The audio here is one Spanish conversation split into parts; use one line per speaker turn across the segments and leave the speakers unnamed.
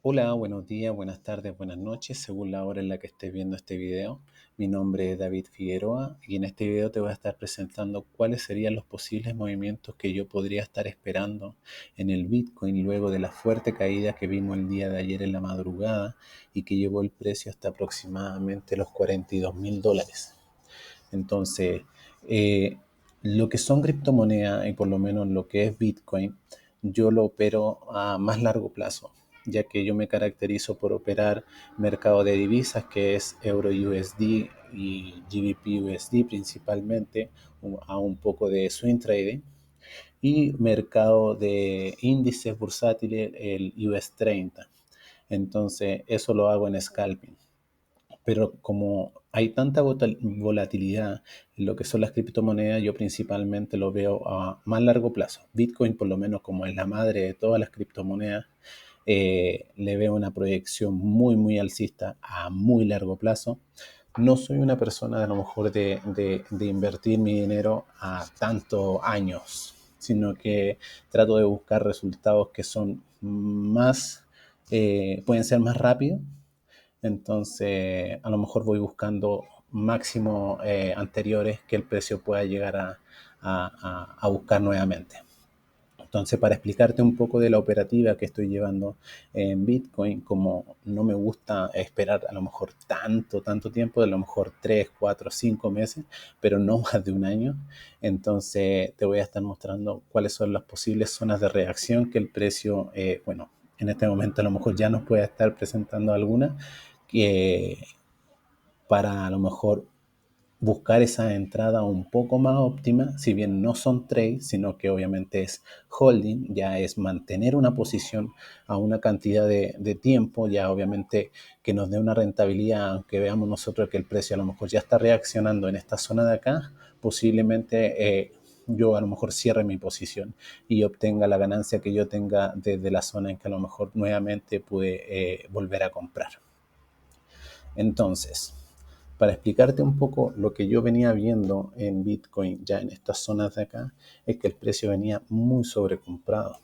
Hola, buenos días, buenas tardes, buenas noches, según la hora en la que estés viendo este video. Mi nombre es David Figueroa y en este video te voy a estar presentando cuáles serían los posibles movimientos que yo podría estar esperando en el Bitcoin luego de la fuerte caída que vimos el día de ayer en la madrugada y que llevó el precio hasta aproximadamente los $42.000. Entonces, eh, lo que son criptomonedas y por lo menos lo que es Bitcoin, yo lo opero a más largo plazo, ya que yo me caracterizo por operar mercado de divisas, que es Euro USD y GBP USD principalmente, a un poco de swing trading, y mercado de índices bursátiles, el US 30. Entonces, eso lo hago en scalping. Pero como hay tanta volatilidad en lo que son las criptomonedas, yo principalmente lo veo a más largo plazo. Bitcoin, por lo menos como es la madre de todas las criptomonedas, le veo una proyección muy, muy alcista a muy largo plazo. No soy una persona a lo mejor de invertir mi dinero a tantos años, sino que trato de buscar resultados que son más, pueden ser más rápidos. Entonces, a lo mejor voy buscando máximos anteriores que el precio pueda llegar a buscar nuevamente. Entonces, para explicarte un poco de la operativa que estoy llevando en Bitcoin, como no me gusta esperar a lo mejor tanto tiempo, a lo mejor 3, 4, 5 meses, pero no más de un año, entonces te voy a estar mostrando cuáles son las posibles zonas de reacción que el precio, bueno, en este momento a lo mejor ya nos puede estar presentando algunas, que para a lo mejor buscar esa entrada un poco más óptima, si bien no son trades, sino que obviamente es holding, ya es mantener una posición a una cantidad de tiempo, ya obviamente que nos dé una rentabilidad, aunque veamos nosotros que el precio a lo mejor ya está reaccionando en esta zona de acá, posiblemente yo a lo mejor cierre mi posición y obtenga la ganancia que yo tenga desde la zona en que a lo mejor nuevamente pude volver a comprar. Entonces, para explicarte un poco lo que yo venía viendo en Bitcoin ya en estas zonas de acá, es que el precio venía muy sobrecomprado.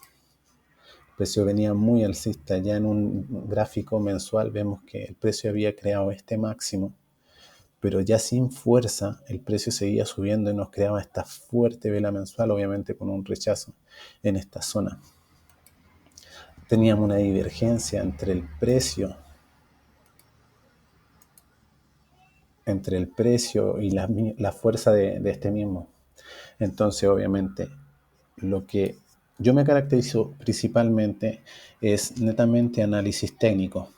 El precio venía muy alcista. Ya en un gráfico mensual vemos que el precio había creado este máximo, pero ya sin fuerza el precio seguía subiendo y nos creaba esta fuerte vela mensual, obviamente con un rechazo en esta zona. Teníamos una divergencia entre el precio y la fuerza de este mismo. Entonces, obviamente, lo que yo me caracterizo principalmente es netamente análisis técnico.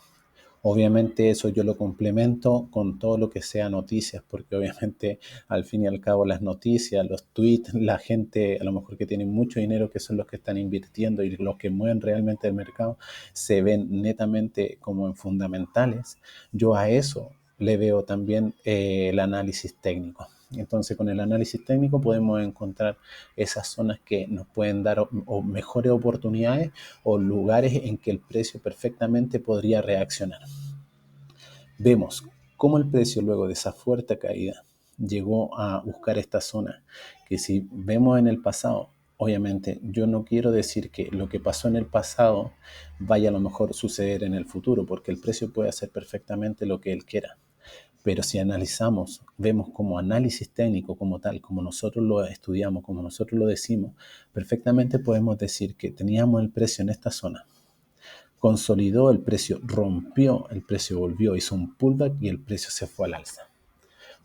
Obviamente eso yo lo complemento con todo lo que sea noticias, porque obviamente al fin y al cabo las noticias, los tweets, la gente a lo mejor que tiene mucho dinero, que son los que están invirtiendo y los que mueven realmente el mercado, se ven netamente como en fundamentales. Yo a eso le veo también el análisis técnico. Entonces, con el análisis técnico podemos encontrar esas zonas que nos pueden dar o mejores oportunidades o lugares en que el precio perfectamente podría reaccionar. Vemos cómo el precio luego de esa fuerte caída llegó a buscar esta zona, que si vemos en el pasado, obviamente yo no quiero decir que lo que pasó en el pasado vaya a lo mejor suceder en el futuro, porque el precio puede hacer perfectamente lo que él quiera. Pero si analizamos, vemos como análisis técnico como tal, como nosotros lo estudiamos, como nosotros lo decimos, perfectamente podemos decir que teníamos el precio en esta zona, consolidó el precio, rompió el precio, volvió, hizo un pullback y el precio se fue al alza.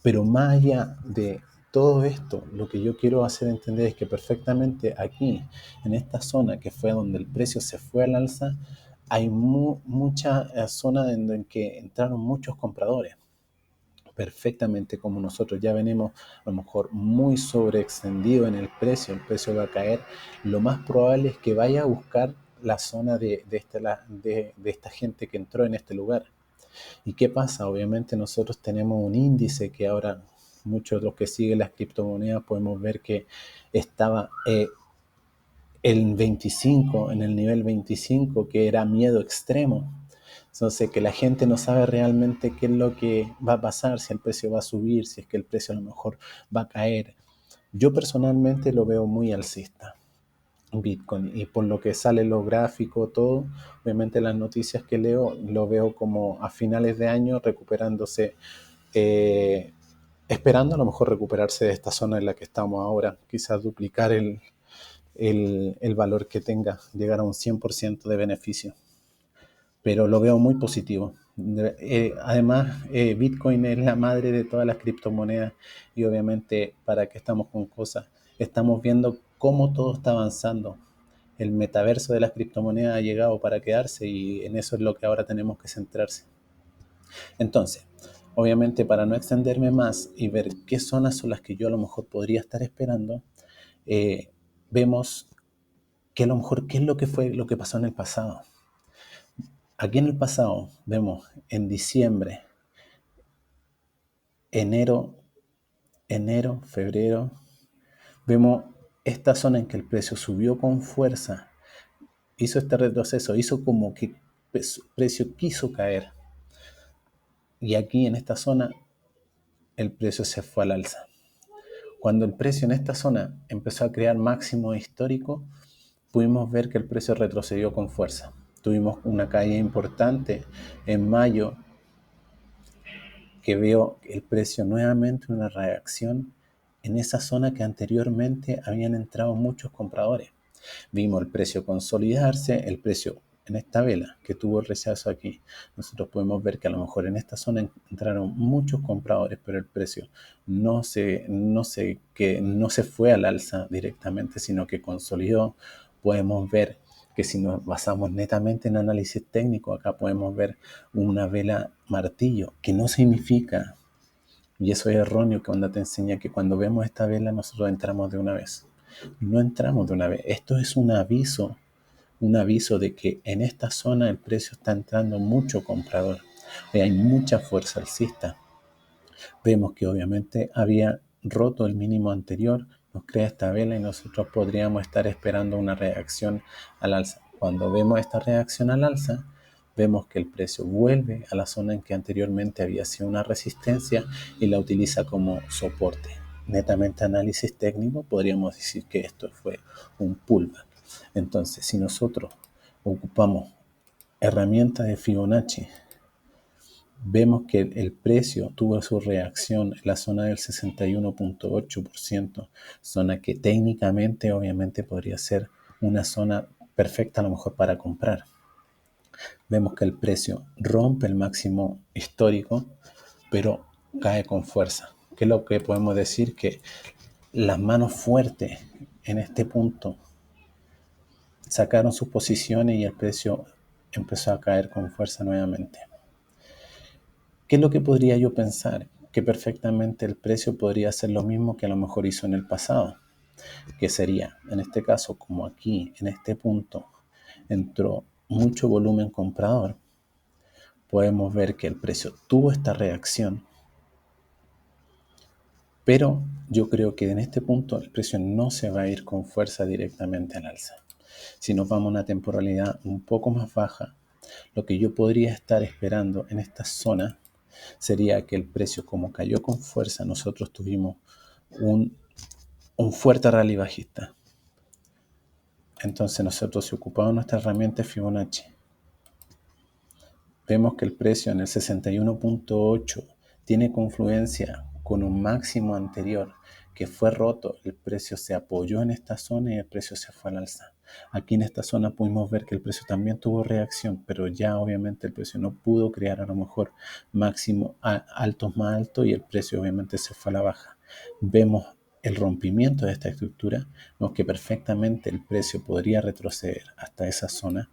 Pero más allá de todo esto, lo que yo quiero hacer entender es que perfectamente aquí, en esta zona que fue donde el precio se fue al alza, hay mucha zona en que entraron muchos compradores. Perfectamente como nosotros ya venimos a lo mejor muy sobreextendido en el precio va a caer, lo más probable es que vaya a buscar la zona de esta gente que entró en este lugar. ¿Y qué pasa? Obviamente nosotros tenemos un índice que ahora muchos de los que siguen las criptomonedas podemos ver que estaba en el nivel 25, que era miedo extremo. Entonces, que la gente no sabe realmente qué es lo que va a pasar, si el precio va a subir, si es que el precio a lo mejor va a caer. Yo personalmente lo veo muy alcista. Bitcoin. Y por lo que sale los gráficos, todo, obviamente las noticias que leo, lo veo como a finales de año recuperándose, eh, esperando a lo mejor recuperarse de esta zona en la que estamos ahora, quizás duplicar el valor que tenga, llegar a un 100% de beneficio. Pero lo veo muy positivo. Además, Bitcoin es la madre de todas las criptomonedas y obviamente para que estamos con cosas, estamos viendo cómo todo está avanzando. El metaverso de las criptomonedas ha llegado para quedarse y en eso es lo que ahora tenemos que centrarse. Entonces, obviamente para no extenderme más y ver qué zonas son las que yo a lo mejor podría estar esperando, eh, vemos que a lo mejor qué es lo que fue lo que pasó en el pasado. Aquí en el pasado vemos en diciembre, enero, febrero, vemos esta zona en que el precio subió con fuerza, hizo este retroceso, hizo como que el precio quiso caer. Y aquí en esta zona el precio se fue al alza. Cuando el precio en esta zona empezó a crear máximo histórico, pudimos ver que el precio retrocedió con fuerza. Tuvimos una caída importante en mayo que veo el precio nuevamente una reacción en esa zona que anteriormente habían entrado muchos compradores. Vimos el precio consolidarse, el precio en esta vela que tuvo el rechazo aquí. Nosotros podemos ver que a lo mejor en esta zona entraron muchos compradores, pero el precio no se fue al alza directamente, sino que consolidó. Podemos ver que si nos basamos netamente en análisis técnico, acá podemos ver una vela martillo, que no significa, y eso es erróneo, que cuando te enseña que cuando vemos esta vela nosotros entramos de una vez. No entramos de una vez. Esto es un aviso de que en esta zona el precio está entrando mucho comprador. Hay mucha fuerza alcista. Vemos que obviamente había roto el mínimo anterior, nos crea esta vela y nosotros podríamos estar esperando una reacción al alza. Cuando vemos esta reacción al alza, vemos que el precio vuelve a la zona en que anteriormente había sido una resistencia y la utiliza como soporte. Netamente análisis técnico, podríamos decir que esto fue un pullback. Entonces, si nosotros ocupamos herramientas de Fibonacci, vemos que el precio tuvo su reacción en la zona del 61.8%, zona que técnicamente obviamente podría ser una zona perfecta a lo mejor para comprar. Vemos que el precio rompe el máximo histórico, pero cae con fuerza. ¿Qué es lo que podemos decir? Que las manos fuertes en este punto sacaron sus posiciones y el precio empezó a caer con fuerza nuevamente. ¿Qué es lo que podría yo pensar? Que perfectamente el precio podría ser lo mismo que a lo mejor hizo en el pasado, que sería, en este caso, como aquí, en este punto, entró mucho volumen comprador, podemos ver que el precio tuvo esta reacción, pero yo creo que en este punto el precio no se va a ir con fuerza directamente al alza. Si nos vamos a una temporalidad un poco más baja, lo que yo podría estar esperando en esta zona sería que el precio, como cayó con fuerza, nosotros tuvimos un, un fuerte rally bajista. Entonces nosotros, si ocupamos nuestra herramienta Fibonacci, vemos que el precio en el 61.8 tiene confluencia con un máximo anterior que fue roto. El precio se apoyó en esta zona y el precio se fue al alza. Aquí en esta zona pudimos ver que el precio también tuvo reacción, pero ya obviamente el precio no pudo crear a lo mejor máximo altos más altos y el precio obviamente se fue a la baja. Vemos el rompimiento de esta estructura, vemos que perfectamente el precio podría retroceder hasta esa zona.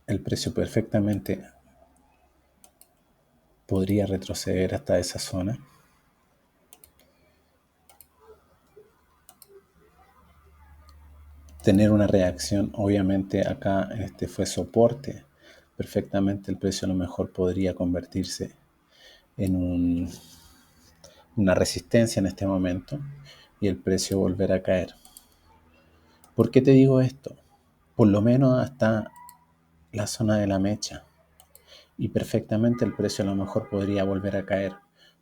El precio perfectamente podría retroceder hasta esa zona. Tener una reacción, obviamente acá este fue soporte. Perfectamente el precio a lo mejor podría convertirse en una resistencia en este momento y el precio volver a caer. ¿Por qué te digo esto? Por lo menos hasta la zona de la mecha y perfectamente el precio a lo mejor podría volver a caer,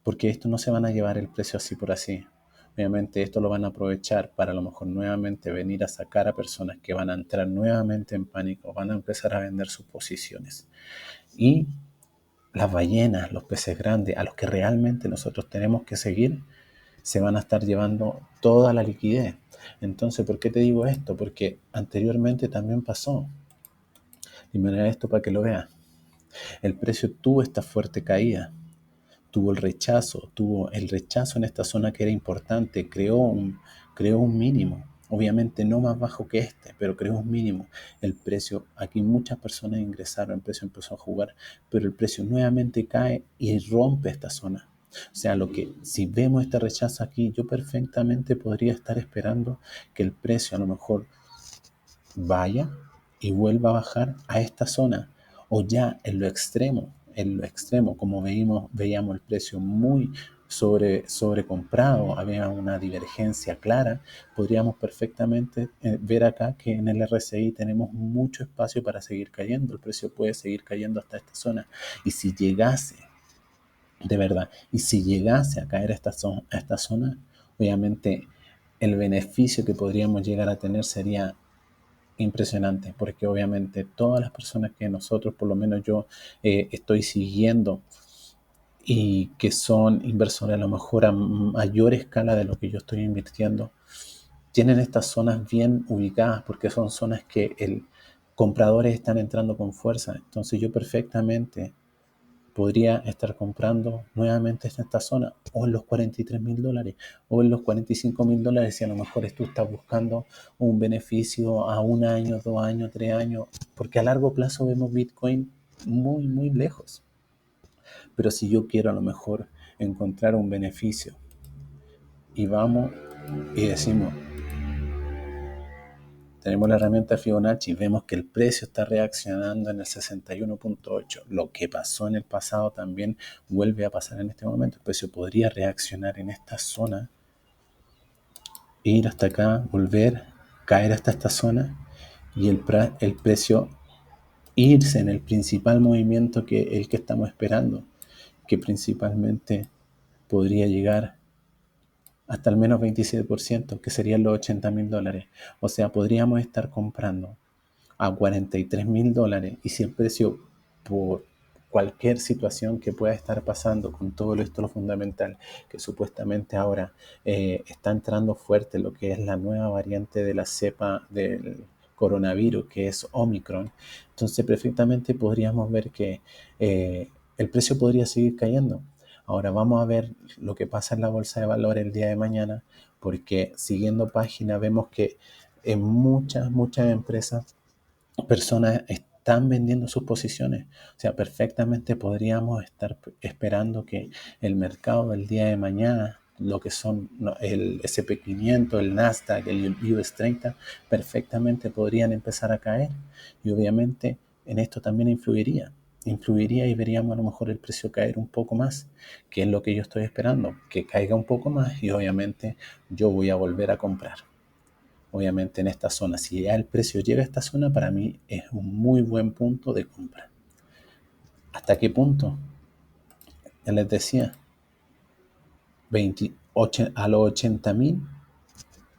porque esto no se van a llevar el precio así por así. Obviamente esto lo van a aprovechar para a lo mejor nuevamente venir a sacar a personas que van a entrar nuevamente en pánico, van a empezar a vender sus posiciones. Y las ballenas, los peces grandes, a los que realmente nosotros tenemos que seguir, se van a estar llevando toda la liquidez. Entonces, ¿por qué te digo esto? Porque anteriormente también pasó. Y mira esto para que lo veas. El precio tuvo esta fuerte caída, tuvo el rechazo en esta zona que era importante, creó un mínimo, obviamente no más bajo que este, pero creó un mínimo. El precio, aquí muchas personas ingresaron, el precio empezó a jugar, pero el precio nuevamente cae y rompe esta zona. O sea, si vemos este rechazo aquí, yo perfectamente podría estar esperando que el precio a lo mejor vaya y vuelva a bajar a esta zona, o ya en lo extremo, como veíamos el precio muy sobrecomprado, había una divergencia clara, podríamos perfectamente ver acá que en el RSI tenemos mucho espacio para seguir cayendo, el precio puede seguir cayendo hasta esta zona, y si llegase, de verdad, y si llegase a caer a esta zona, obviamente el beneficio que podríamos llegar a tener sería impresionante, porque obviamente todas las personas que nosotros, por lo menos yo, estoy siguiendo y que son inversores a lo mejor a mayor escala de lo que yo estoy invirtiendo, tienen estas zonas bien ubicadas porque son zonas que el compradores están entrando con fuerza. Entonces yo perfectamente podría estar comprando nuevamente en esta zona o en los $43,000 o en los $45,000 si a lo mejor tú estás buscando un beneficio a un año, 2 años, 3 años, porque a largo plazo vemos Bitcoin muy, muy lejos. Pero si yo quiero a lo mejor encontrar un beneficio y vamos y decimos, tenemos la herramienta Fibonacci y vemos que el precio está reaccionando en el 61.8. Lo que pasó en el pasado también vuelve a pasar en este momento. El precio podría reaccionar en esta zona, ir hasta acá, volver, caer hasta esta zona y el precio irse en el principal movimiento que el que estamos esperando, que principalmente podría llegar hasta al menos 27%, que serían los $80,000. O sea, podríamos estar comprando a $43,000 y si el precio por cualquier situación que pueda estar pasando con todo esto lo fundamental que supuestamente ahora está entrando fuerte lo que es la nueva variante de la cepa del coronavirus que es Omicron, entonces perfectamente podríamos ver que el precio podría seguir cayendo. Ahora vamos a ver lo que pasa en la bolsa de valores el día de mañana, porque siguiendo página vemos que en muchas empresas personas están vendiendo sus posiciones. O sea, perfectamente podríamos estar esperando que el mercado del día de mañana, lo que son el SP 500, el Nasdaq, el US 30, perfectamente podrían empezar a caer. Y obviamente en esto también influiría y veríamos a lo mejor el precio caer un poco más, que es lo que yo estoy esperando, que caiga un poco más y obviamente yo voy a volver a comprar obviamente en esta zona. Si ya el precio llega a esta zona, para mí es un muy buen punto de compra. ¿Hasta qué punto? Ya les decía, a los 80,000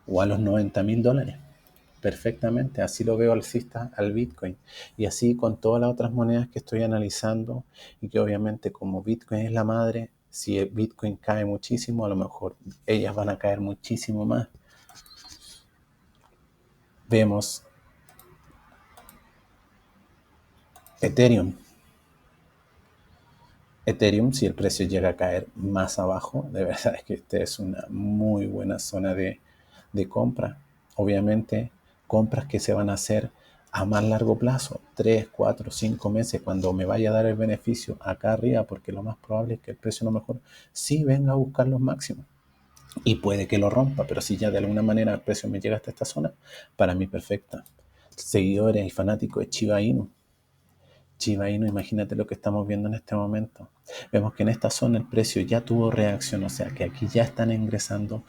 o a los $90,000. Perfectamente, así lo veo alcista al Bitcoin. Y así con todas las otras monedas que estoy analizando y que obviamente como Bitcoin es la madre, si el Bitcoin cae muchísimo, a lo mejor ellas van a caer muchísimo más. Vemos Ethereum. Ethereum, si el precio llega a caer más abajo, de verdad es que esta es una muy buena zona de compra. Obviamente, compras que se van a hacer a más largo plazo, 3, 4, 5 meses, cuando me vaya a dar el beneficio acá arriba, porque lo más probable es que el precio a lo mejor sí venga a buscar los máximos. Y puede que lo rompa, pero si ya de alguna manera el precio me llega hasta esta zona, para mí perfecta. Seguidores y fanáticos de Shiba Inu. Shiba Inu, imagínate lo que estamos viendo en este momento. Vemos que en esta zona el precio ya tuvo reacción, o sea que aquí ya están ingresando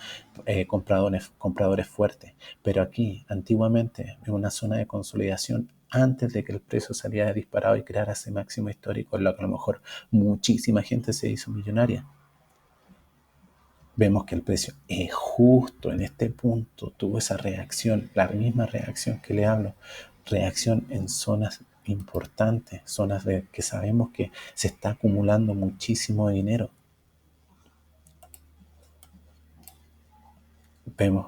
compradores fuertes. Pero aquí, antiguamente, en una zona de consolidación, antes de que el precio saliera disparado y creara ese máximo histórico, en lo que a lo mejor muchísima gente se hizo millonaria. vemos que el precio es justo en este punto, tuvo esa reacción, la misma reacción que le hablo, reacción en zonas importantes, zonas de que sabemos que se está acumulando muchísimo dinero. Vemos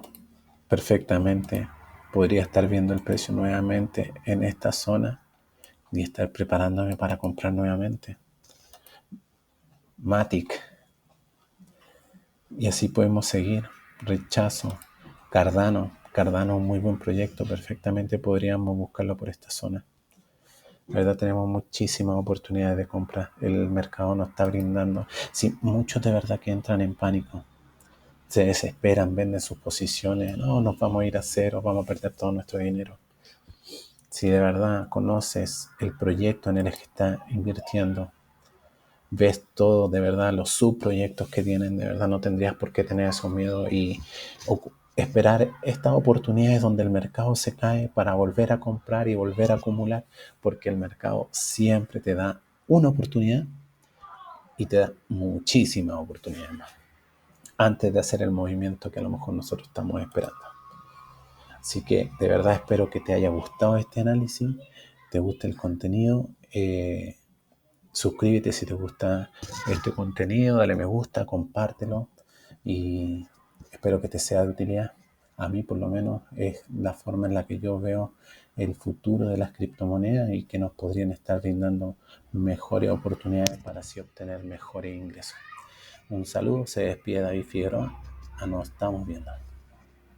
perfectamente, podría estar viendo el precio nuevamente en esta zona y estar preparándome para comprar nuevamente. Matic, y así podemos seguir. Rechazo, Cardano, Cardano, un muy buen proyecto, perfectamente podríamos buscarlo por esta zona. La verdad tenemos muchísimas oportunidades de compra, el mercado nos está brindando. Sí, muchos de verdad que entran en pánico, se desesperan, venden sus posiciones, no, nos vamos a ir a cero, vamos a perder todo nuestro dinero. Si de verdad conoces el proyecto en el que estás invirtiendo, ves todo de verdad, los subproyectos que tienen, de verdad no tendrías por qué tener esos miedos y esperar estas oportunidades donde el mercado se cae para volver a comprar y volver a acumular, porque el mercado siempre te da una oportunidad y te da muchísimas oportunidades más antes de hacer el movimiento que a lo mejor nosotros estamos esperando. Así que de verdad espero que te haya gustado este análisis, te guste el contenido. Suscríbete si te gusta este contenido, dale me gusta, compártelo y espero que te sea de utilidad. A mí por lo menos es la forma en la que yo veo el futuro de las criptomonedas y que nos podrían estar brindando mejores oportunidades para así obtener mejores ingresos. Un saludo, se despide David Figueroa. Nos estamos viendo.